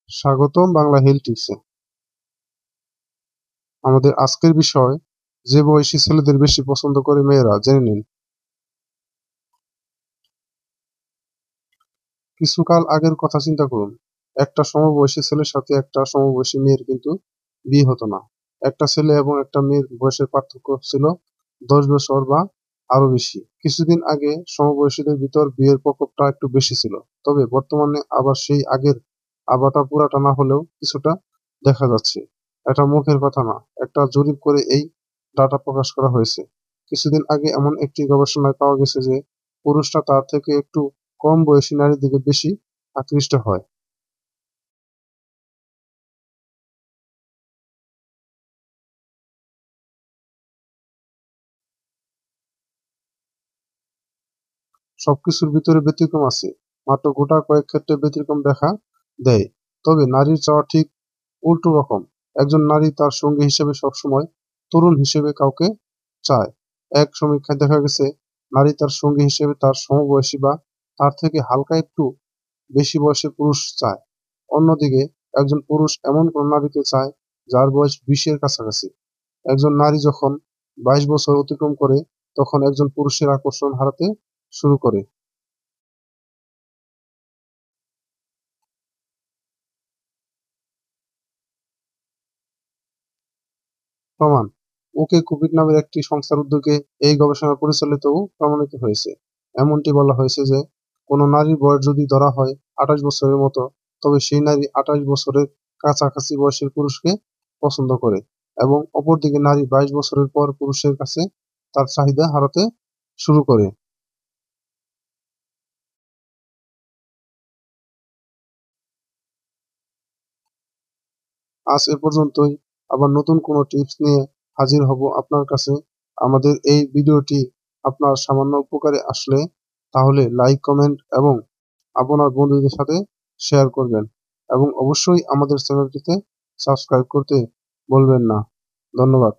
স্বাগতম বাংলা হেলথ টিপসে। আমাদের আজকের বিষয়, যে বয়সী ছেলেদের বেশি পছন্দ করে মেয়েরা, জেনে নিন। কিছুকাল আগের কথা চিন্তা করুন। একটা সমবয়সী ছেলের সাথে একটা সমবয়সী মেয়ের কিন্তু বিয়ে হতো না। একটা ছেলে এবং একটা মেয়ের বয়সের পার্থক্য ছিল 10 বছর বা আরো বেশি। কিছুদিন আগে সমবয়সীদের ভিতর বিয়ের প্রকোপটা একটু বেশি ছিল। তবে বর্তমানে আবার সেই আগের আবাটা পুরাটা না হলেও কিছুটা দেখা যাচ্ছে। এটা মুখের কথা না, একটা জরিপ করে এই ডাটা প্রকাশ করা হয়েছে। কিছুদিন আগে এমন একটি গবেষণায় পাওয়া গেছে যে পুরুষরা তার থেকে একটু কম বয়সী নারীর দিকে বেশি আকৃষ্ট হয়। সবকিছুর ভিতরে ব্যতিক্রম আছে। মাত্র গোটা কয়েক ক্ষেত্রে ব্যতিক্রম দেখা দেয়। তবে নারীর চাওয়া ঠিক উল্টো রকম। একজন নারী তার সঙ্গী হিসেবে সবসময় তরুণ হিসেবে কাউকে চায়। এক সমীক্ষায় দেখা গেছে, নারী তার সঙ্গী হিসেবে তার সমবয়সী বা তার থেকে হালকা একটু বেশি বয়সের পুরুষ চায়। অন্যদিকে একজন পুরুষ এমন কোন নারীকে চায় যার বয়স 20-এর কাছাকাছি। একজন নারী যখন 22 বছর অতিক্রম করে, তখন একজন পুরুষের আকর্ষণ হারাতে শুরু করে। প্রমাণ: ওকে কোভিড নামের একটি সংস্থার উদ্যোগে এই গবেষণা পরিচালিত ও প্রমাণিত হয়েছে। এমনটি বলা হয়েছে যে, কোনো নারীর বয়স যদি ধরা হয় 28 বছরের মতো, তবে সেই নারী 28 বছরের কাছাকাছি বয়সের পুরুষকে পছন্দ করে, এবং অপরদিকে নারী 22 বছরের পর পুরুষের কাছে তার চাহিদা হারাতে শুরু করে। আজ এ পর্যন্তই। আবার নতুন কোনো টিপস নিয়ে হাজির হব আপনার কাছে। আমাদের এই ভিডিওটি আপনার সামান্য উপকারে আসলে, তাহলে লাইক, কমেন্ট এবং আপনার বন্ধুদের সাথে শেয়ার করবেন, এবং অবশ্যই আমাদের চ্যানেলটিতে সাবস্ক্রাইব করতে ভুলবেন না। ধন্যবাদ।